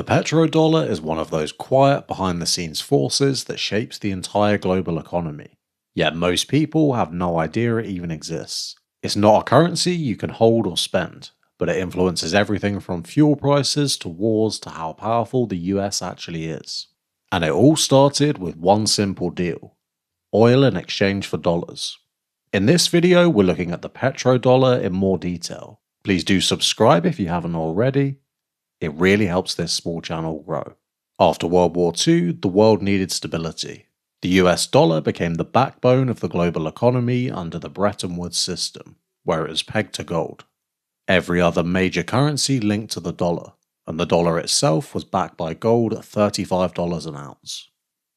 The petrodollar is one of those quiet behind-the-scenes forces that shapes the entire global economy. Yet most people have no idea it even exists. It's not a currency you can hold or spend, but it influences everything from fuel prices to wars to how powerful the US actually is. And it all started with one simple deal: oil in exchange for dollars. In this video, we're looking at the petrodollar in more detail. Please do subscribe if you haven't already. It really helps this small channel grow. After World War II, the world needed stability. The US dollar became the backbone of the global economy under the Bretton Woods system, where it was pegged to gold. Every other major currency linked to the dollar, and the dollar itself was backed by gold at $35 an ounce.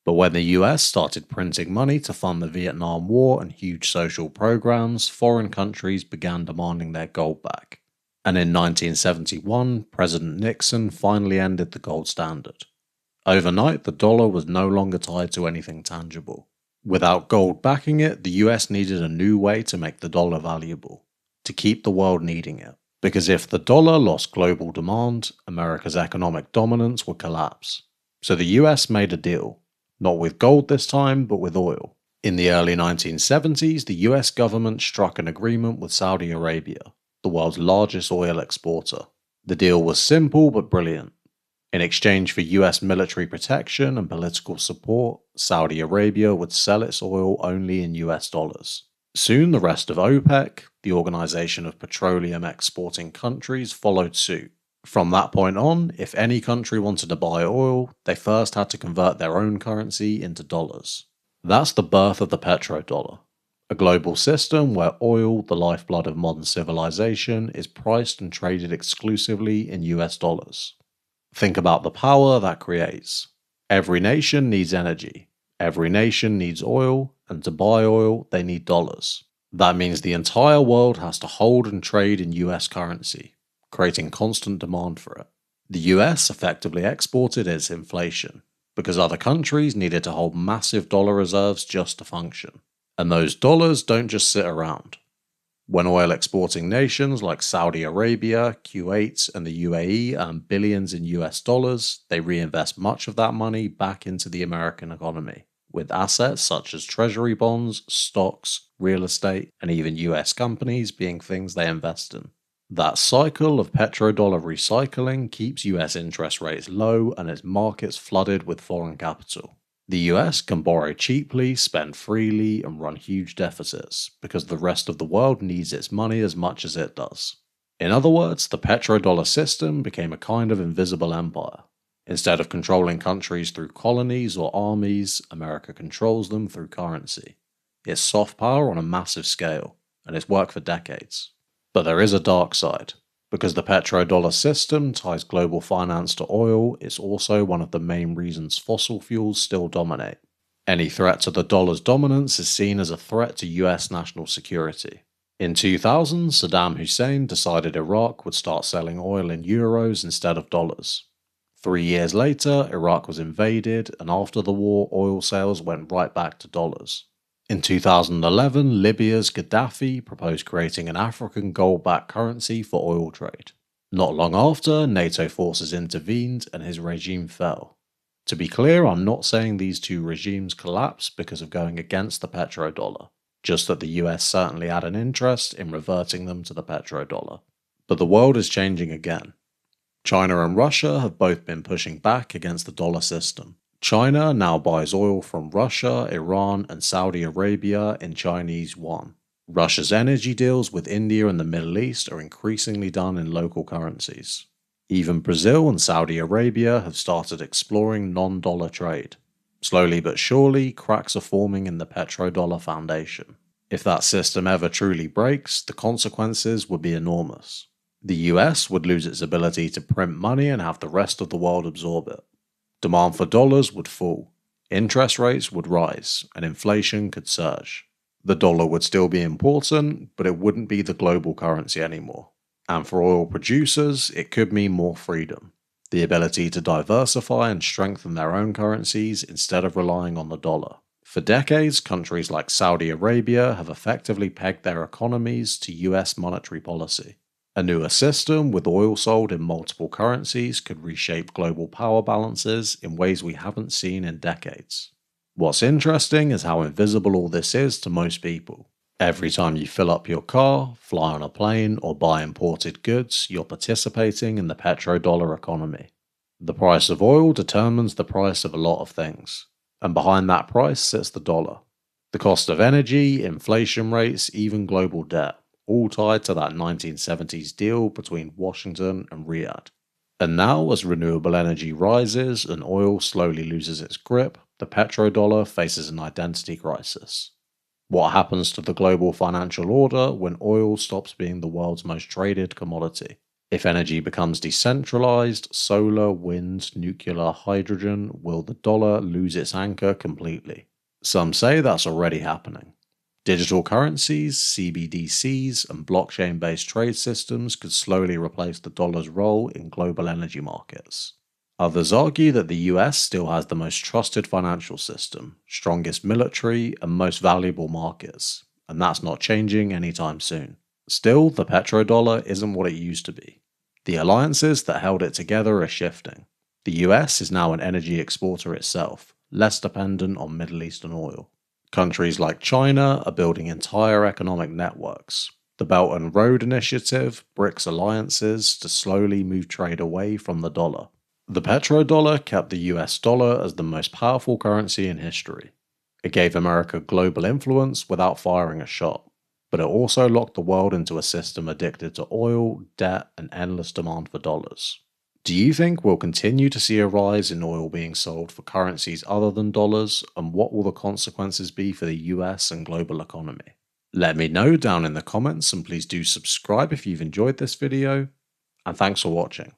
But when the US started printing money to fund the Vietnam War and huge social programs, foreign countries began demanding their gold back. And in 1971, President Nixon finally ended the gold standard. Overnight, the dollar was no longer tied to anything tangible. Without gold backing it, the US needed a new way to make the dollar valuable, to keep the world needing it. Because if the dollar lost global demand, America's economic dominance would collapse. So the US made a deal, not with gold this time, but with oil. In the early 1970s, the US government struck an agreement with Saudi Arabia, the world's largest oil exporter. The deal was simple but brilliant. In exchange for US military protection and political support, Saudi Arabia would sell its oil only in US dollars. Soon the rest of OPEC, the Organization of Petroleum Exporting Countries, followed suit. From that point on, if any country wanted to buy oil, they first had to convert their own currency into dollars. That's the birth of the petrodollar. A global system where oil, the lifeblood of modern civilization, is priced and traded exclusively in US dollars. Think about the power that creates. Every nation needs energy. Every nation needs oil, and to buy oil, they need dollars. That means the entire world has to hold and trade in US currency, creating constant demand for it. The US effectively exported its inflation, because other countries needed to hold massive dollar reserves just to function. And those dollars don't just sit around. When oil exporting nations like Saudi Arabia, Kuwait, and the UAE earn billions in US dollars, they reinvest much of that money back into the American economy, with assets such as treasury bonds, stocks, real estate, and even US companies being things they invest in. That cycle of petrodollar recycling keeps US interest rates low and its markets flooded with foreign capital. The US can borrow cheaply, spend freely, and run huge deficits, because the rest of the world needs its money as much as it does. In other words, the petrodollar system became a kind of invisible empire. Instead of controlling countries through colonies or armies, America controls them through currency. It's soft power on a massive scale, and it's worked for decades. But there is a dark side. Because the petrodollar system ties global finance to oil, it's also one of the main reasons fossil fuels still dominate. Any threat to the dollar's dominance is seen as a threat to US national security. In 2000, Saddam Hussein decided Iraq would start selling oil in euros instead of dollars. 3 years later, Iraq was invaded, and after the war, oil sales went right back to dollars. In 2011, Libya's Gaddafi proposed creating an African gold-backed currency for oil trade. Not long after, NATO forces intervened and his regime fell. To be clear, I'm not saying these two regimes collapsed because of going against the petrodollar, just that the US certainly had an interest in reverting them to the petrodollar. But the world is changing again. China and Russia have both been pushing back against the dollar system. China now buys oil from Russia, Iran, and Saudi Arabia in Chinese yuan. Russia's energy deals with India and the Middle East are increasingly done in local currencies. Even Brazil and Saudi Arabia have started exploring non-dollar trade. Slowly but surely, cracks are forming in the petrodollar foundation. If that system ever truly breaks, the consequences would be enormous. The US would lose its ability to print money and have the rest of the world absorb it. Demand for dollars would fall, interest rates would rise, and inflation could surge. The dollar would still be important, but it wouldn't be the global currency anymore. And for oil producers, it could mean more freedom, the ability to diversify and strengthen their own currencies instead of relying on the dollar. For decades, countries like Saudi Arabia have effectively pegged their economies to US monetary policy. A newer system with oil sold in multiple currencies could reshape global power balances in ways we haven't seen in decades. What's interesting is how invisible all this is to most people. Every time you fill up your car, fly on a plane, or buy imported goods, you're participating in the petrodollar economy. The price of oil determines the price of a lot of things, and behind that price sits the dollar. The cost of energy, inflation rates, even global debt, all tied to that 1970s deal between Washington and Riyadh. And now, as renewable energy rises and oil slowly loses its grip, the petrodollar faces an identity crisis. What happens to the global financial order when oil stops being the world's most traded commodity? If energy becomes decentralized, solar, wind, nuclear, hydrogen, will the dollar lose its anchor completely? Some say that's already happening. Digital currencies, CBDCs, and blockchain-based trade systems could slowly replace the dollar's role in global energy markets. Others argue that the US still has the most trusted financial system, strongest military, and most valuable markets, and that's not changing anytime soon. Still, the petrodollar isn't what it used to be. The alliances that held it together are shifting. The US is now an energy exporter itself, less dependent on Middle Eastern oil. Countries like China are building entire economic networks. The Belt and Road Initiative, BRICS alliances to slowly move trade away from the dollar. The petrodollar kept the US dollar as the most powerful currency in history. It gave America global influence without firing a shot, but it also locked the world into a system addicted to oil, debt, and endless demand for dollars. Do you think we'll continue to see a rise in oil being sold for currencies other than dollars, and what will the consequences be for the US and global economy? Let me know down in the comments, and please do subscribe if you've enjoyed this video, and thanks for watching.